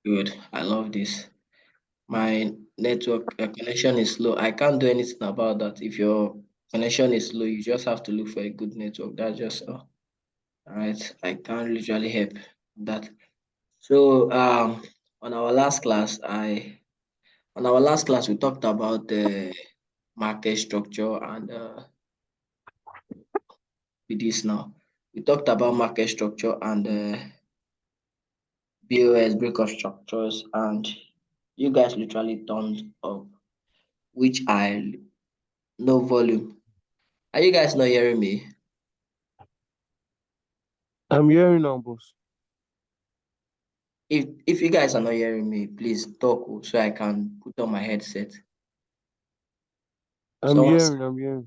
Good. I love this. My network connection is slow. I can't do anything about that. If your connection is slow, you just have to look for a good network. That's just all. All right. I can't literally help that. So on our last class, we talked about the market structure and with this now. We talked about market structure and BOS break of structures, and you guys literally turned up, which I no volume. Are you guys not hearing me? I'm hearing now, boss. If you guys are not hearing me, please talk so I can put on my headset. I'm Someone hearing. I'm hearing.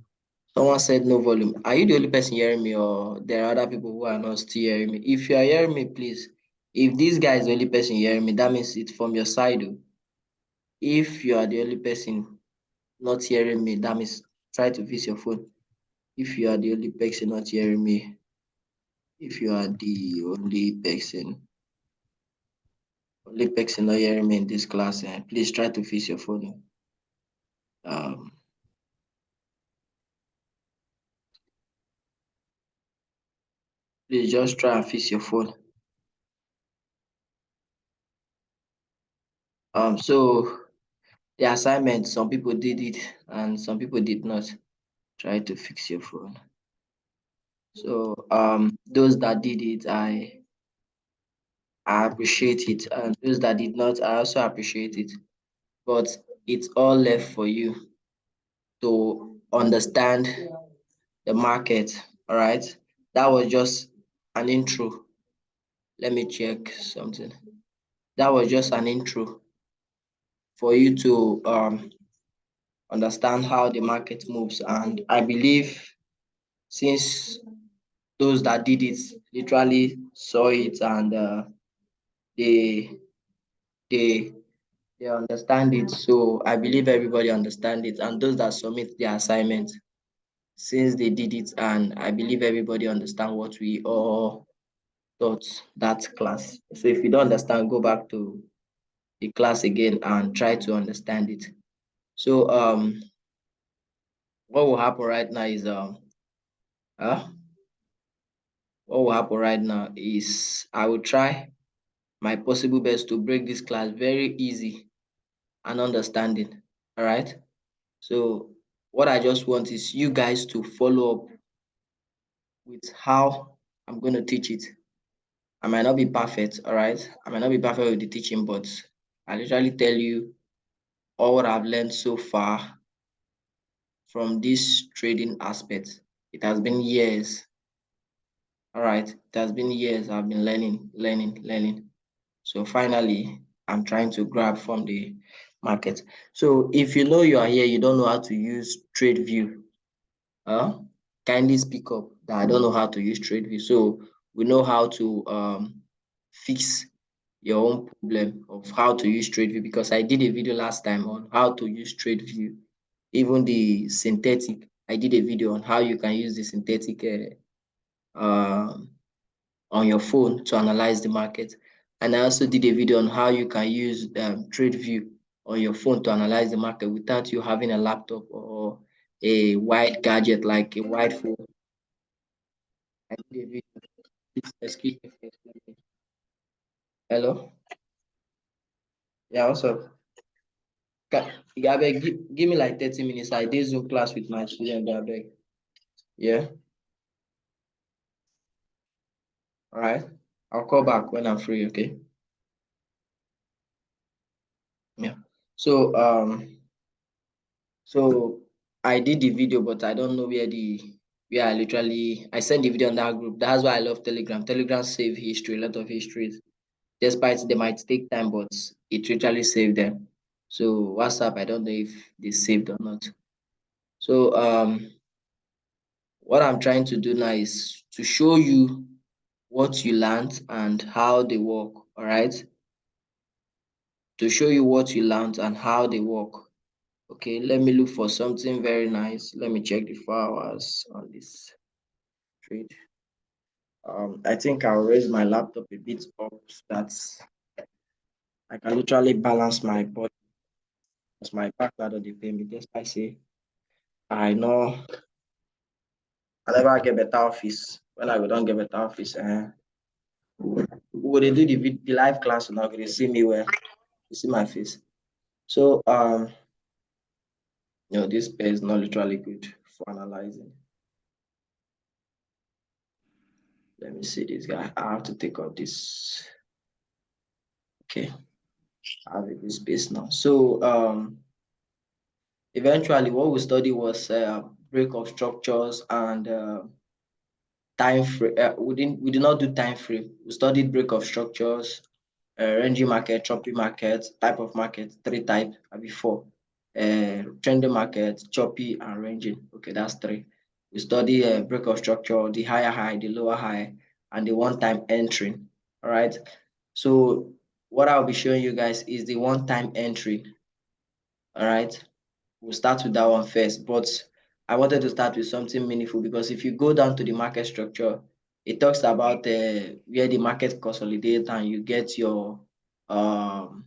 someone said no volume. Are you the only person hearing me, or there are other people who are not still hearing me? If you are hearing me, please. If this guy is the only person hearing me, that means it's from your side. Oh. If you are the only person not hearing me, that means try to fix your phone. If you are the only person not hearing me, if you are the only person not hearing me in this class, please try to fix your phone. Um, please just try and fix your phone. So the assignment, some people did it and some people did not. Try to fix your phone. So those that did it, I appreciate it, and those that did not, I also appreciate it. But it's all left for you to understand the market. All right, that was just an intro. Let me check something. That was just an intro for you to understand how the market moves. And I believe since those that did it literally saw it and they they they understand it. So I believe everybody understand it. And those that submit their assignment, since they did it, and I believe everybody understand what we all taught that class. So if you don't understand, go back to the class again and try to understand it. So what will happen right now is uh, what will happen right now is I will try my possible best to break this class very easy and understanding. All right. So what I just want is you guys to follow up with how I'm going to teach it. I might not be perfect, all right? I might not be perfect with the teaching, but I literally tell you all what I've learned so far from this trading aspect. It has been years, all right? It has been years I've been learning. So finally, I'm trying to grab from the market. So if you know you are here, you don't know how to use TradeView, uh, kindly speak up that I don't know how to use TradeView. So we know how to fix your own problem of how to use TradeView, because I did a video last time on how to use TradeView, even the synthetic. I did a video on how you can use the synthetic on your phone to analyze the market. And I also did a video on how you can use TradeView on your phone to analyze the market without you having a laptop or a wide gadget like a wide phone. I did a video. Please excuse me for explaining. Hello? Yeah, what's up? Abeg, give me like 30 minutes. I did Zoom class with my student, abeg. Yeah, all right. I'll call back when I'm free, okay? Yeah. So so I did the video, but I don't know where I sent the video on that group. That's why I love Telegram. Telegram save history, a lot of histories. Despite they might take time, but it literally saved them. So WhatsApp, I don't know if they saved or not. So what I'm trying to do now is to show you what you learned and how they work. All right. To show you what you learned and how they work. Okay, let me look for something very nice. Let me check the 4 hours on this trade. I think I'll raise my laptop a bit up so that I can literally balance my body as my partner do the pay me. Just I say I know I never get better office. When I go don't get better office, would they do the live class now? They see me where you see my face. So this pay is not literally good for analyzing. Let me see this guy. I have to take out this. Okay, I have this space now. So eventually what we studied was break of structures and time frame. We did not do time frame. We studied break of structures, ranging market, choppy market, type of market, three types, before. Trending market, choppy and ranging. Okay, that's three. We study break of structure, the higher high, the lower high, and the one-time entry. All right. So what I'll be showing you guys is the one-time entry. All right. We'll start with that one first, but I wanted to start with something meaningful because if you go down to the market structure, it talks about where the market consolidates and um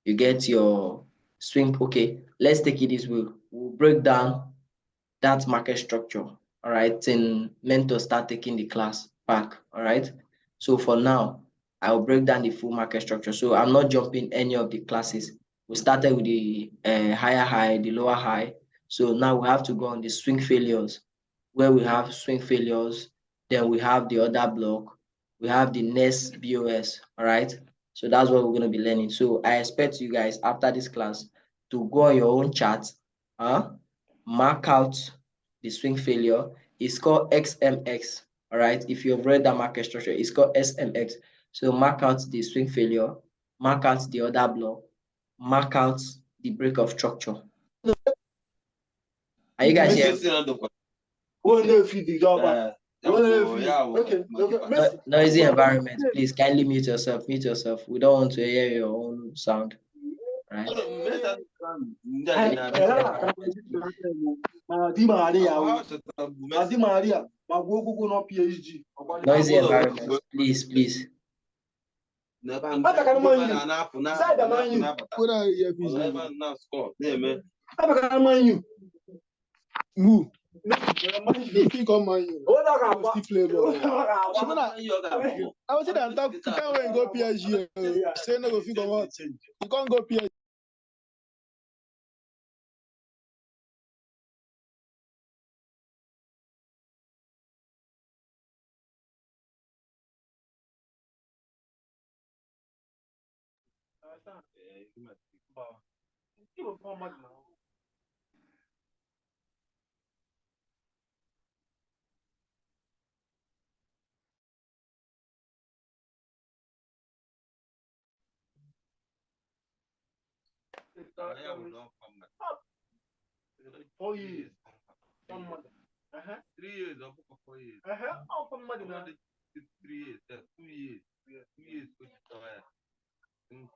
you get your swing. Okay, let's take it this way. We'll break down that market structure. All right, then mentor start taking the class back. All right. So for now, I'll break down the full market structure. So I'm not jumping any of the classes. We started with the higher high, the lower high. So now we have to go on the swing failures, where we have swing failures. Then we have the other block. We have the next BOS. All right. So that's what we're going to be learning. So I expect you guys after this class to go on your own chart, mark out the swing failure. It's called XMX. All right. If you've read that market structure, it's called SMX. So mark out the swing failure, mark out the other block, mark out the break of structure. Are you guys here? Noisy environment. Please kindly mute yourself. Mute yourself. We don't want to hear your own sound. Right? Noisy environment. Please, please. Who? Think on man you. Still play ball. I was saying that you can't go PSG. Say no go think on what? You can't go PSG. Oh yeah. 3 years or 4 years. Oh, from money now. 3 years, 2 years. 2 years.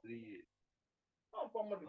3 years. Oh, from money.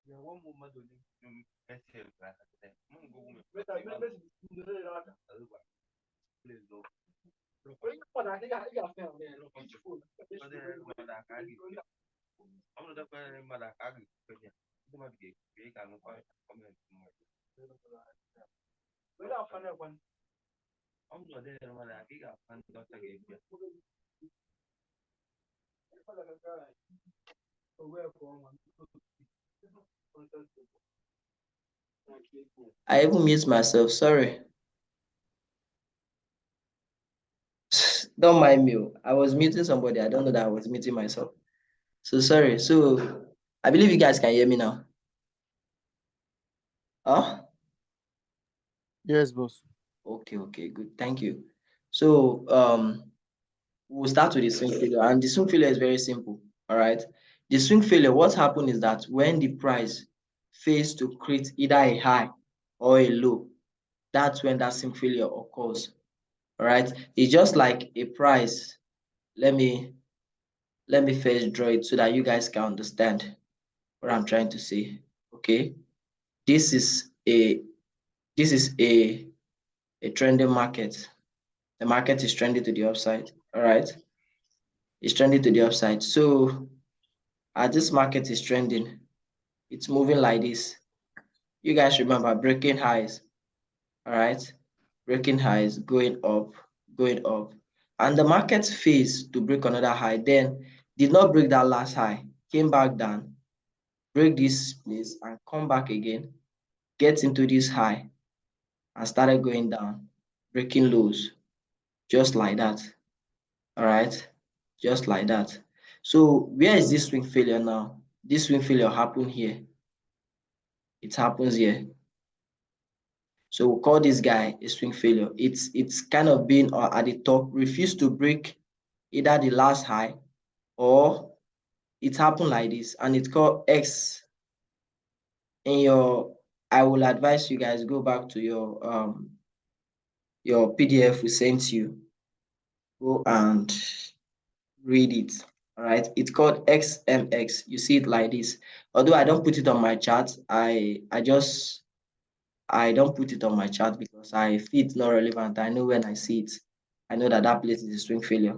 Yeah, one more month only. Let's hear it. I'm going to go. Please go. I even mute myself, sorry. Don't mind me. I was muting somebody. I don't know that I was muting myself. So sorry. So I believe you guys can hear me now. Huh? Yes, boss. Okay, good. Thank you. So we'll start with the swing failure. And the swing failure is very simple. All right. The swing failure, what happened is that when the price fails to create either a high or a low, that's when that swing failure occurs. All right. It's just like a price. Let me first draw it so that you guys can understand what I'm trying to say. Okay. This is a this is a trending market. The market is trending to the upside. All right. It's trending to the upside. So as this market is trending, it's moving like this. You guys remember breaking highs. All right. Breaking highs, going up, going up. And the market fails to break another high. Then did not break that last high, came back down, break this place and come back again, get into this high and started going down, breaking lows, just like that. All right, just like that. So where is this swing failure now? This swing failure happened here. It happens here. So we'll call this guy a swing failure. It's kind of been at the top, refused to break either the last high or it happened like this, and it's called X. In your, I will advise you guys go back to your PDF we sent you. Go and read it. All right, it's called XMX. You see it like this. Although I don't put it on my chart, I don't put it on my chart because I feel it's not relevant. I know when I see it, I know that that place is a swing failure.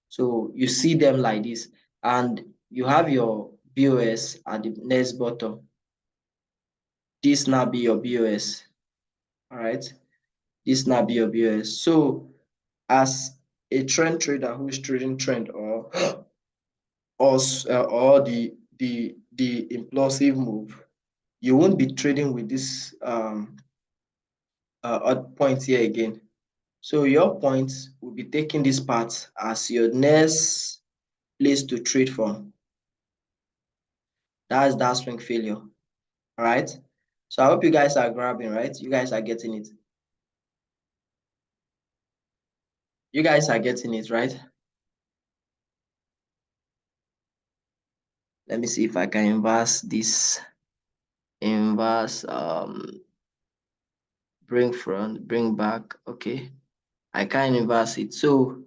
So you see them like this, and you have your BOS at the next bottom. This now be your BOS. All right, this now be your BOS. So as a trend trader who is trading trend or the impulsive move, you won't be trading with this odd point here again. So your points will be taking this part as your next place to trade from. That's that swing failure. All right. So I hope you guys are grabbing, right? You guys are getting it. You guys are getting it, right? Let me see if I can inverse this. Inverse, bring front, bring back. Okay. I can't inverse it. So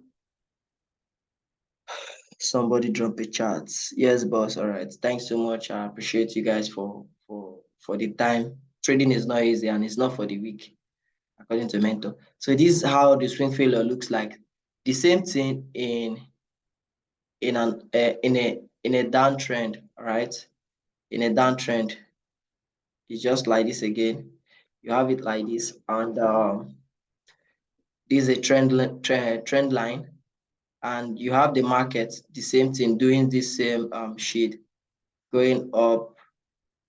somebody drop a chat. Yes, boss. All right. Thanks so much. I appreciate you guys for the time. Trading is not easy and it's not for the weak, according to Mentor. So this is how the swing failure looks like. The same thing in a downtrend. All right. In a downtrend, it's just like this again. You have it like this, and this is a trend line, and you have the market, the same thing, doing this same shade, going up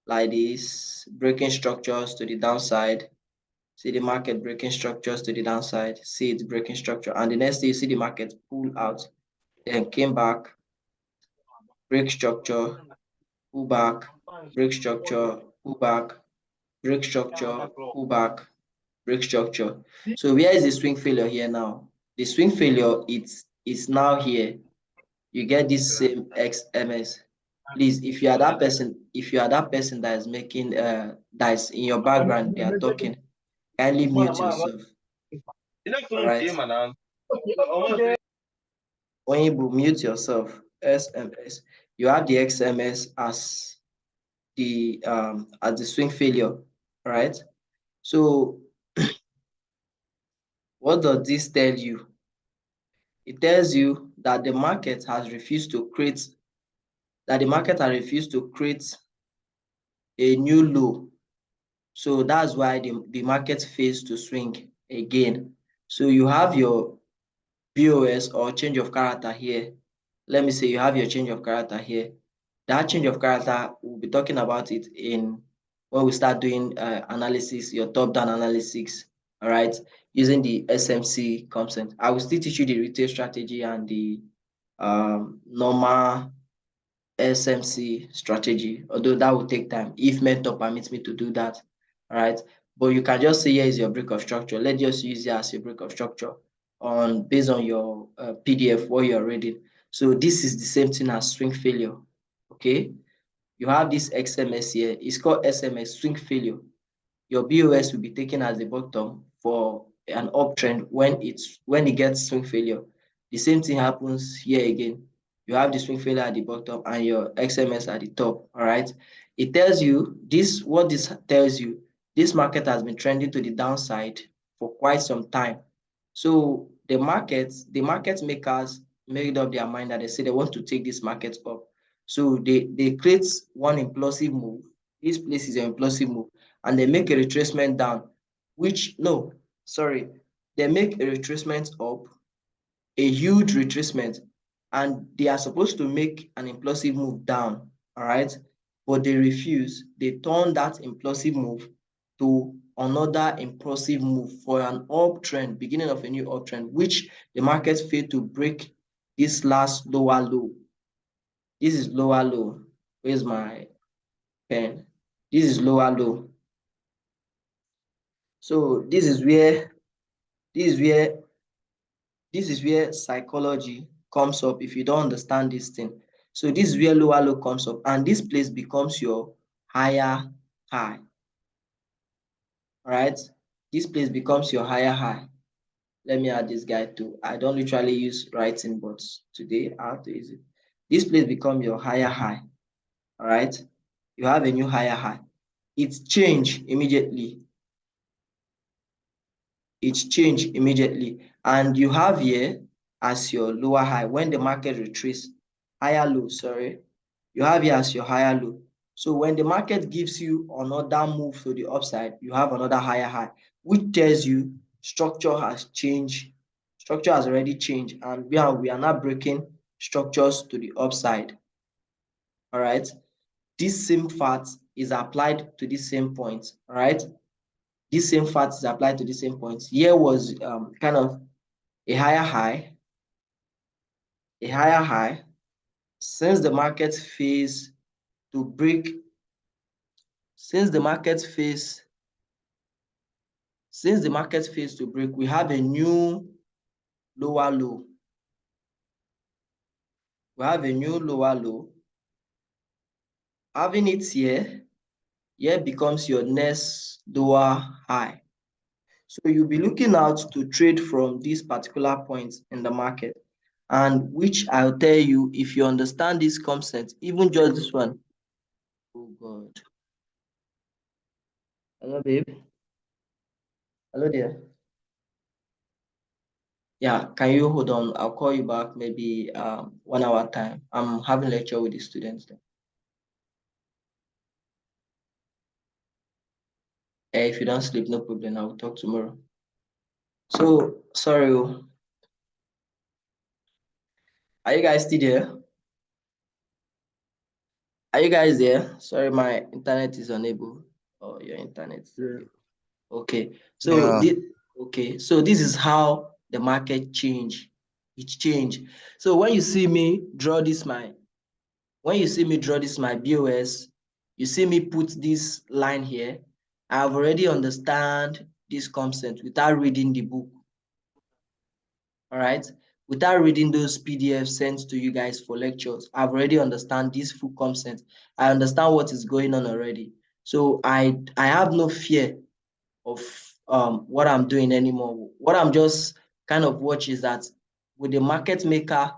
like this, breaking structures to the downside. See the market breaking structures to the downside, see it breaking structure, and the next day you see the market pull out, then came back, break structure, pull back, break structure, pull back, break structure, pull back, break structure. So where is the swing failure here now? The swing failure it's now here. You get this same XMS. Please, if you are that person that is making that is in your background, they are talking, kindly mute yourself. All right. When you mute yourself, SMS, you have the XMS as the swing failure. All right. So what does this tell you? It tells you that the market has refused to create a new low. So that's why the market fails to swing again. So you have your BOS or change of character here. Let me say you have your change of character here. That change of character, we'll be talking about it in when we start doing analysis, your top-down analysis, all right, using the SMC concept. I will still teach you the retail strategy and the normal SMC strategy, although that will take time if mentor permits me to do that. All right. But you can just say, here is your break of structure. Let's just use it as your break of structure on based on your PDF, what you're reading. So this is the same thing as swing failure. Okay. You have this XMS here. It's called SMS, swing failure. Your BOS will be taken as the bottom for an uptrend when it gets swing failure. The same thing happens here again. You have the swing failure at the bottom and your XMS at the top. All right. It tells you this. What this tells you, this market has been trending to the downside for quite some time. So the market makers made up their mind that they say they want to take this market up. So they create one implosive move. This place is an implosive move, and they make a retracement down, they make a retracement up, a huge retracement, and they are supposed to make an implosive move down, all right? But they refuse. They turn that implosive move to another implosive move for an uptrend, beginning of a new uptrend, which the market failed to break this last lower low. This is lower low. Where's my pen? This is lower low. So this is where psychology comes up if you don't understand this thing. So this is where lower low comes up, and this place becomes your higher high. All right, this place becomes your higher high. Let me add this guy too. I don't literally use writing, but today I have to use it. This place becomes your higher high. All right, you have a new higher high. It's changed immediately. And you have here as your lower high when the market retraces, higher low, sorry. You have here as your higher low. So when the market gives you another move to the upside, you have another higher high, which tells you structure has changed. Structure has already changed, and we are not breaking structures to the upside. All right. This same fact is applied to the same point. All right. This same fact is applied to the same point. Here was kind of a higher high. Since the market fails to break, we have a new lower low. Having it here becomes your next lower high. So you'll be looking out to trade from this particular point in the market, and which I'll tell you, if you understand this concept, even just this one. Oh God. Hello, babe. Hello there. Yeah, can you hold on? I'll call you back maybe 1 hour time. I'm having lecture with the students then. If you don't sleep, no problem. I'll talk tomorrow. So sorry. Are you guys still there? Are you guys there? Sorry, my internet is unable. Oh, your internet is unable. Okay. So this is how the market change. It changed. So when you see me draw this my BOS, you see me put this line here. I've already understand this concept without reading the book. All right, without reading those PDFs sent to you guys for lectures. I've already understand this full concept. I understand what is going on already. So I have no fear of what I'm doing anymore. What I'm just kind of watch is that with the market maker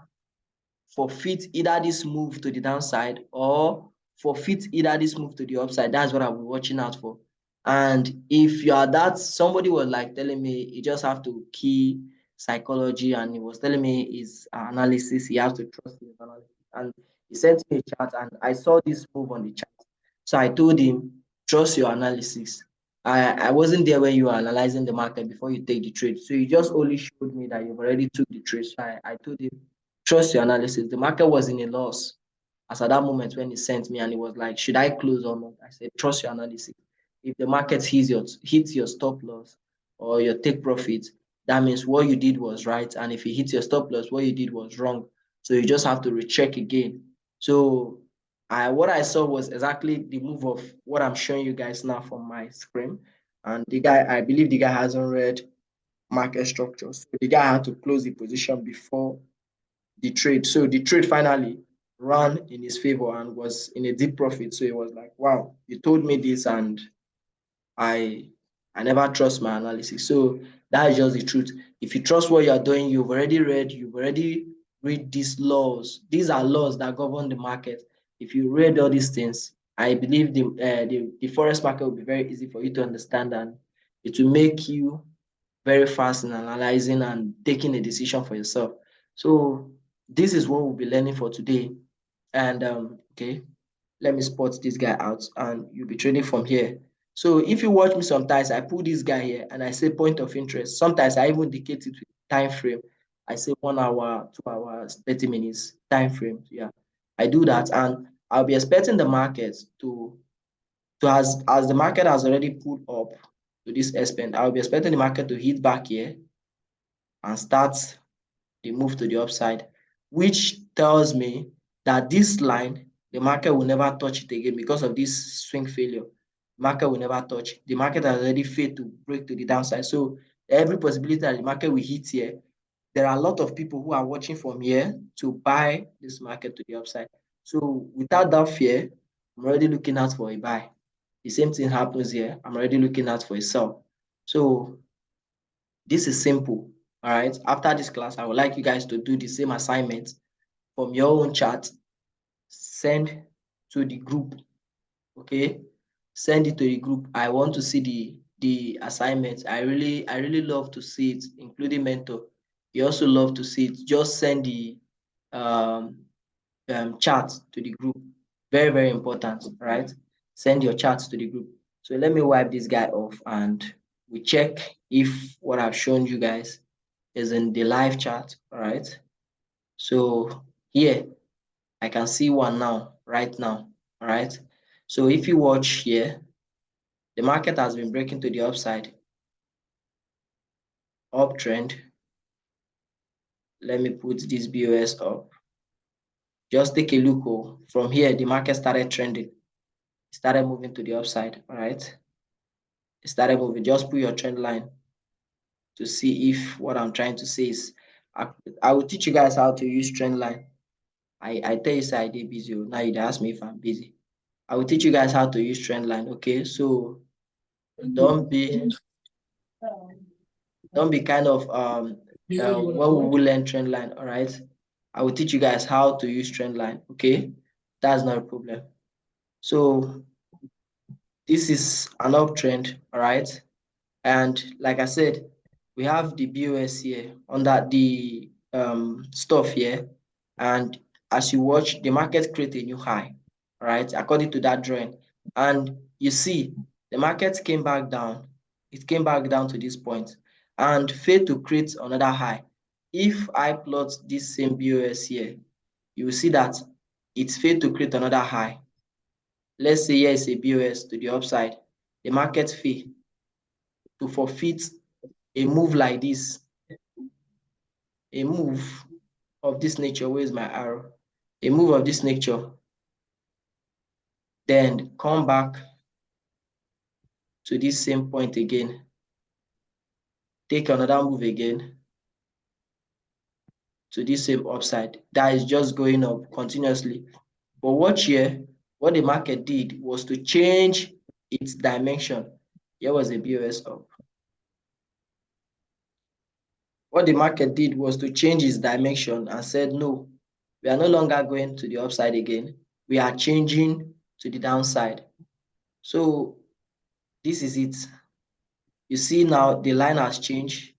forfeit either this move to the downside or forfeit either this move to the upside. That's what I'm watching out for. And if you are that, somebody was like telling me you just have to key psychology, and he was telling me his analysis, he has to trust his analysis. And he sent me a chart, and I saw this move on the chart. So I told him, trust your analysis. I wasn't there when you were analyzing the market before you take the trade. So you just only showed me that you've already took the trade. So I told you, trust your analysis. The market was in a loss as at that moment when he sent me and it was like, should I close or not? I said, trust your analysis. If the market hits your stop loss or your take profit, that means what you did was right. And if it hits your stop loss, what you did was wrong. So you just have to recheck again. So what I saw was exactly the move of what I'm showing you guys now from my screen. And the guy, I believe the guy hasn't read market structures. So the guy had to close the position before the trade. So the trade finally ran in his favor and was in a deep profit. So it was like, wow, you told me this and I I never trust my analysis. So that is just the truth. If you trust what you're doing, you've already read these laws. These are laws that govern the market. If you read all these things, I believe the forex market will be very easy for you to understand and it will make you very fast in analyzing and taking a decision for yourself. So this is what we'll be learning for today. And okay, let me spot this guy out and you'll be trading from here. So if you watch me sometimes, I put this guy here and I say point of interest. Sometimes I even indicate it with time frame. I say 1 hour, 2 hours, 30 minutes time frame. Yeah, I do that and I'll be expecting the market to as the market has already pulled up to this extent, I'll be expecting the market to hit back here and start the move to the upside, which tells me that this line, the market will never touch it again because of this swing failure. Market will never touch. The market has already failed to break to the downside. So every possibility that the market will hit here, there are a lot of people who are watching from here to buy this market to the upside. So without that fear, I'm already looking out for a buy. The same thing happens here. I'm already looking out for a sell. So this is simple. All right. After this class, I would like you guys to do the same assignment from your own chart. Send to the group. Okay. Send it to the group. I want to see the assignment. I really love to see it, including mentor. You also love to see it. Just send the um, chart to the group. Very, very important, right? Send your charts to the group. So let me wipe this guy off and we check if what I've shown you guys is in the live chat, all right? So here, I can see one now, right now, all right? So if you watch here, the market has been breaking to the upside, uptrend. Let me put this BOS up. Just take a look. Oh, from here, the market started trending. It started moving to the upside, all right? It started moving. Just put your trend line to see if what I'm trying to say is, I will teach you guys how to use trend line. I tell you say I did busy. Now you ask me if I'm busy. I will teach you guys how to use trend line. Okay, so don't be don't be kind of when we will learn trend line. All right, I will teach you guys how to use trend line. Okay, that's not a problem. So this is an uptrend. All right, and like I said, we have the BOS here under the stuff here. And as you watch, the market create a new high, right? According to that drawing. And you see, the market came back down. It came back down to this point and failed to create another high. If I plot this same BOS here, you will see that it failed to create another high. Let's say here is a BOS to the upside. The market failed to forfeit a move like this, a move of this nature. Where is my arrow? A move of this nature, then come back to this same point again, take another move again to this same upside. That is just going up continuously. But watch here, what the market did was to change its dimension. Here was a BOS up. What the market did was to change its dimension and said, no, we are no longer going to the upside again. We are changing to the downside. So this is it. You see now the line has changed.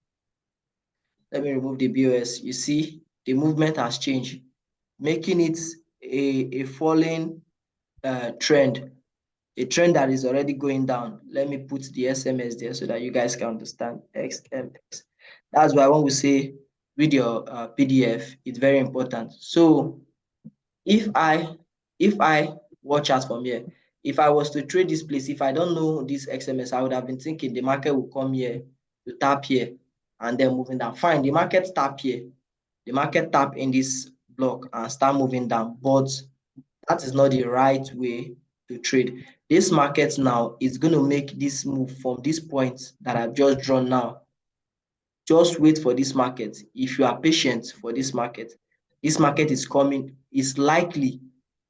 Let me remove the BOS. You see the movement has changed, making it a falling trend, a trend that is already going down. Let me put the SMS there so that you guys can understand. XMX. That's why when we say read your PDF, it's very important. So if I watch out from here, if I was to trade this place, if I don't know this XMS, I would have been thinking the market will come here to tap here and then moving down. Fine, the market tap here, the market tap in this block and start moving down, but that is not the right way to trade. This market now is going to make this move from this point that I've just drawn now. Just wait for this market. If you are patient for this market is coming, is likely.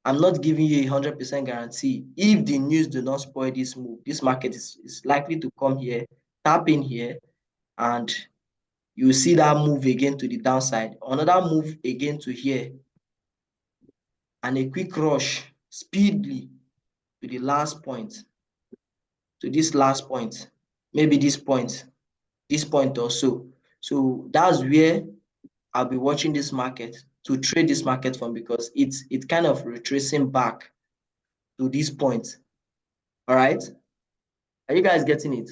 I'm not giving you a 100% guarantee. If the news do not spoil this move, this market is likely to come here, tap in here, and you see that move again to the downside. Another move again to here, and a quick rush speedily to the last point, to this last point, maybe this point or so. So that's where I'll be watching this market to trade this market from, because it's kind of retracing back to this point. All right. Are you guys getting it?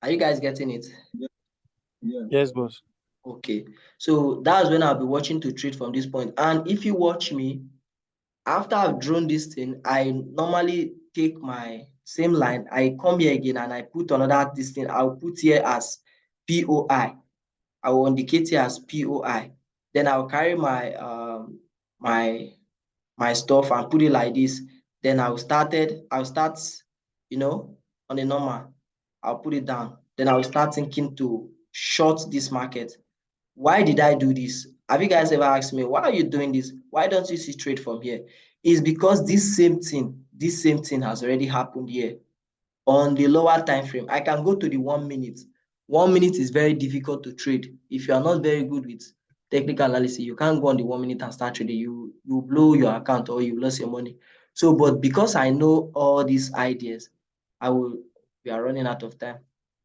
Are you guys getting it? Yeah. Yes, boss. Okay. So that's when I'll be watching to trade from this point. And if you watch me, after I've drawn this thing, I normally take my same line. I come here again and I put another this thing. I'll put here as POI. I will indicate here as POI. Then I'll carry my my stuff and put it like this. Then I'll start, you know, on a normal. I'll put it down. Then I'll start thinking to short this market. Why did I do this? Have you guys ever asked me, why are you doing this? Why don't you see trade from here? It's because this same thing has already happened here on the lower time frame. I can go to the 1 minute. 1 minute is very difficult to trade. If you are not very good with technical analysis, you can't go on the 1 minute and start trading. You blow your account or you lose your money. So, but because I know all these ideas, we are running out of time.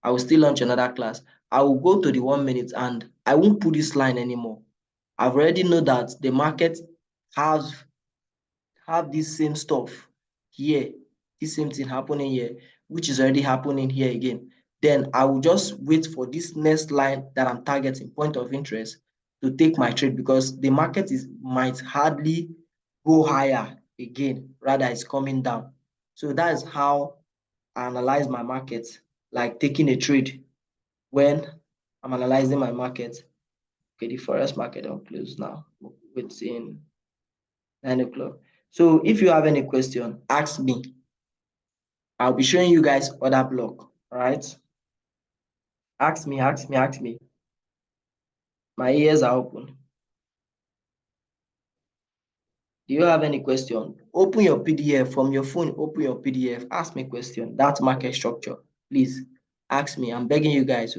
I will still launch another class. I will go to the 1 minute and I won't put this line anymore. I've already know that the market have this same stuff here, this same thing happening here, which is already happening here again. Then I will just wait for this next line that I'm targeting, point of interest, to take my trade, because the market might hardly go higher again, rather it's coming down. So that's how I analyze my market, like taking a trade when I'm analyzing my market. Okay, the Forex market will close now. Within 9 o'clock. So if you have any question, ask me. I'll be showing you guys other block. All right? Ask me. My ears are open. Do you have any question? Open your PDF from your phone. Open your PDF. Ask me question. That market structure. Please ask me. I'm begging you guys.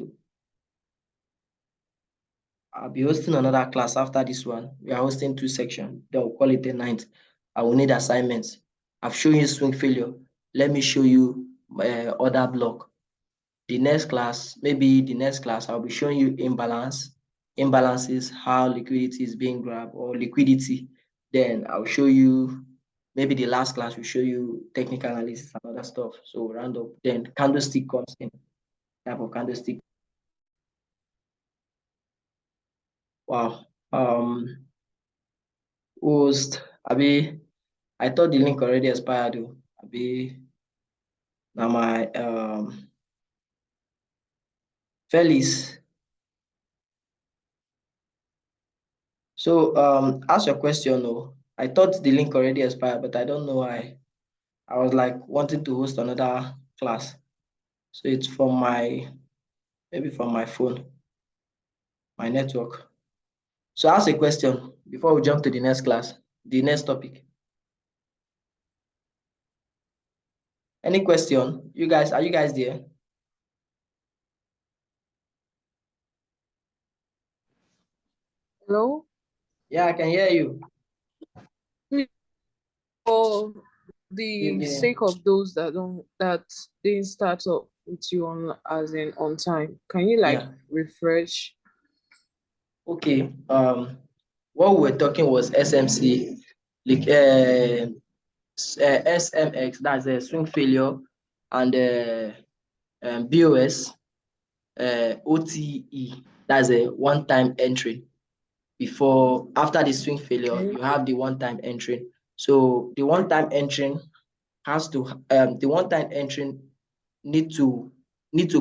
I'll be hosting another class after this one. We are hosting 2 sections. Then we'll call it a night. I will need assignments. I've shown you swing failure. Let me show you other block. The next class, I'll be showing you imbalance. Imbalance is how liquidity is being grabbed, or liquidity. Then I'll show you, maybe the last class will show you technical analysis and other stuff. So we'll round up. Then candlestick comes in. Type of candlestick. Wow. Host, Abi, I thought the link already expired though. Abi, now my Felix. So ask your question. No, I thought the link already expired, but I don't know why. I was like wanting to host another class. So it's from maybe from my phone, my network. So ask a question before we jump to the next class, the next topic. Any question? You guys, are you guys there? Hello? Yeah, I can hear you. For the sake of those that didn't start up with you on time, can you refresh? Okay. What we were talking was SMC. like SMX, that's a swing failure, and BOS, OTE, that's a one-time entry. After the swing failure, Okay. you have the one-time entry. So the one-time entry need to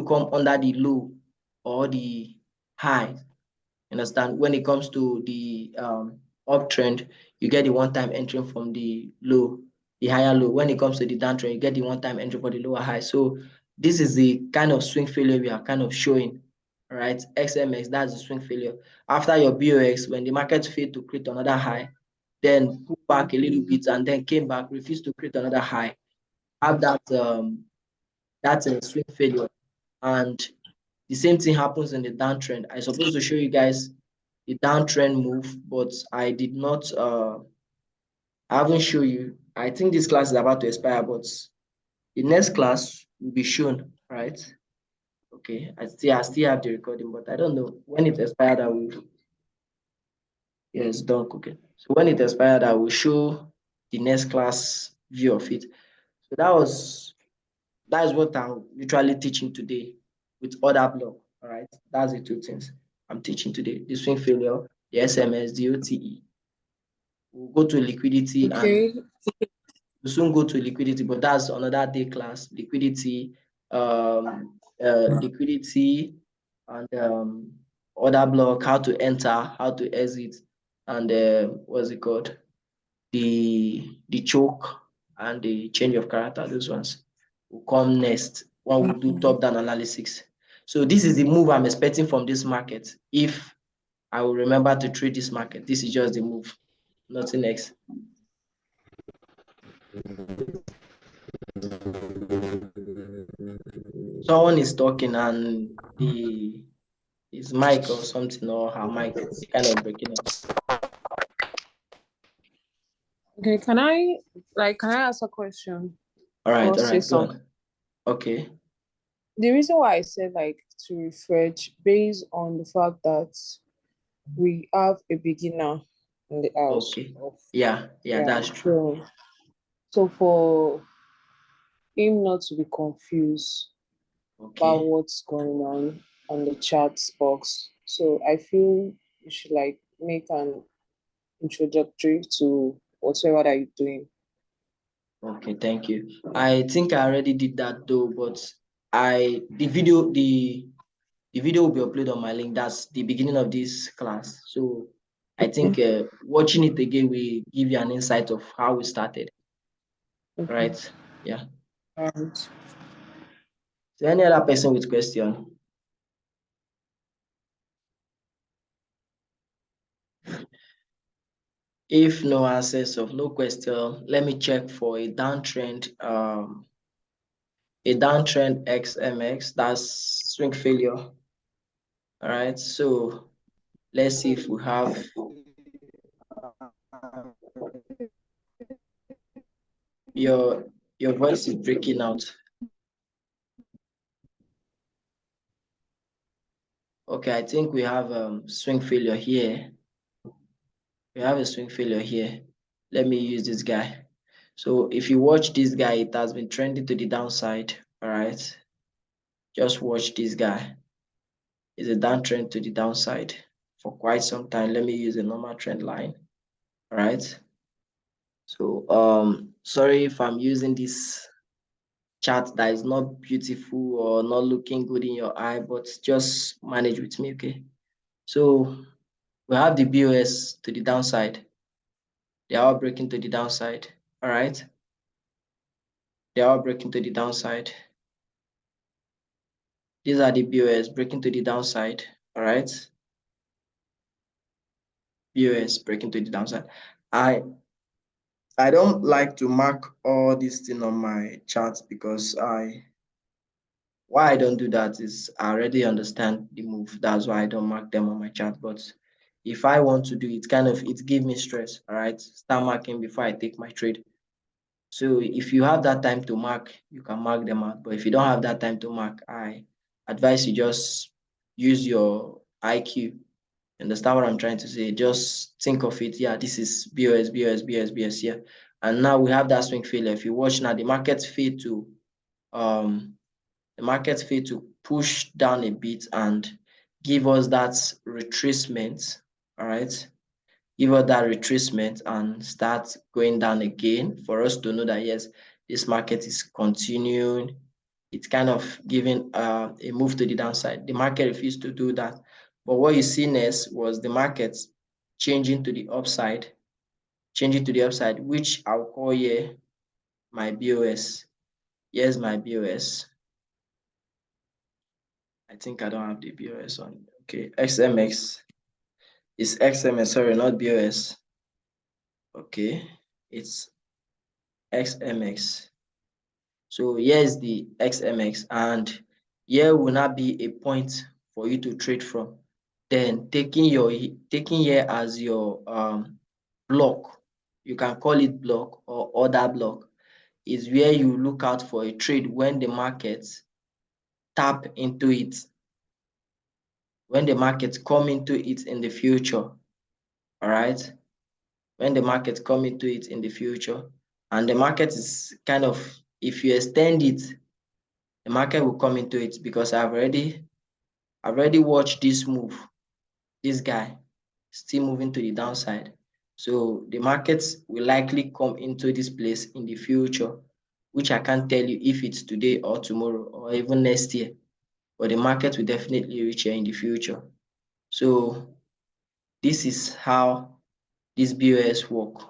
come under the low or the high. Understand? When it comes to the uptrend, you get the one-time entry from the low, the higher low. When it comes to the downtrend, you get the one-time entry for the lower high. So this is the kind of swing failure we are kind of showing. All right, XMX, that's the swing failure. After your BOX, when the market failed to create another high, then pull back a little bit and then came back, refused to create another high, have that's a swing failure. And the same thing happens in the downtrend. I supposed to show you guys the downtrend move, but I did not I haven't shown you. I think this class is about to expire, but the next class will be shown, right? Okay, I still have the recording, but I don't know when it expired. I will. Yes, done cooking. So when it expired, I will show the next class view of it. So that is what I'm literally teaching today with other block. All right, that's the two things I'm teaching today: the swing failure, the SMS, the OTE. We'll go to liquidity and Okay. we'll soon go to liquidity, but that's another day class. Liquidity, and other block, how to enter, how to exit, and what's it called? The choke and the change of character. Those ones will come next. One will do top down analysis. So this is the move I'm expecting from this market. If I will remember to trade this market, this is just the move, nothing else. Someone is talking and his mic or something, or her mic is kind of breaking up. Okay, can I ask a question All or right, all say right, go something? on. Okay, The reason why I said to refresh based on the fact that we have a beginner in the house okay. of Yeah, yeah. that's true. So for him not to be confused about Okay, what's going on the chat box. So I feel you should make an introductory to whatever that you're doing. okay, thank you. I think I already did that though, but the video will be uploaded on my link. That's the beginning of this class. So I think watching it again will give you an insight of how we started, Okay. right? Yeah. And So any other person with question? If no answers of no question, let me check for a downtrend XMX, that's swing failure. All right, so let's see if we have your voice is breaking out. Okay, I think we have swing failure here. We have a swing failure here. Let me use this guy. So if you watch this guy, it has been trending to the downside. All right, just watch this guy. It's a downtrend to the downside for quite some time. Let me use a normal trend line. All right. So sorry if I'm using this chart that is not beautiful or not looking good in your eye, but just manage with me, okay? So we have the BOS to the downside. They are all breaking to the downside. All right. They are all breaking to the downside. These are the BOS breaking to the downside. All right. BOS breaking to the downside. I don't like to mark all these things on my charts because why I don't do that is I already understand the move. That's why I don't mark them on my chart. But if I want to do it, it gives me stress. All right. Start marking before I take my trade. So if you have that time to mark, you can mark them out. But if you don't have that time to mark, I advise you just use your IQ Understand what I'm trying to say? Just think of it. Yeah, this is BOS, BOS, BOS, BOS here. And now we have that swing failure. If you watch now, the market failed to push down a bit and give us that retracement. All right. Give us that retracement and start going down again for us to know that yes, this market is continuing. It's kind of giving a move to the downside. The market refused to do that. But what you see next was the market changing to the upside, which I'll call here my BOS. Here's my BOS. I think I don't have the BOS on. Okay, XMX. It's XMX, sorry, not BOS. Okay, it's XMX. So here's the XMX, and here will not be a point for you to trade from. Then taking here as your block, you can call it block or order block, is where you look out for a trade when the market tap into it, when the market come into it in the future. All right, when the market come into it in the future, and the market is kind of, if you extend it, the market will come into it, because I've already watched this move, this guy still moving to the downside. So the markets will likely come into this place in the future, which I can't tell you if it's today or tomorrow or even next year, but the market will definitely reach here in the future. So this is how this BOS work.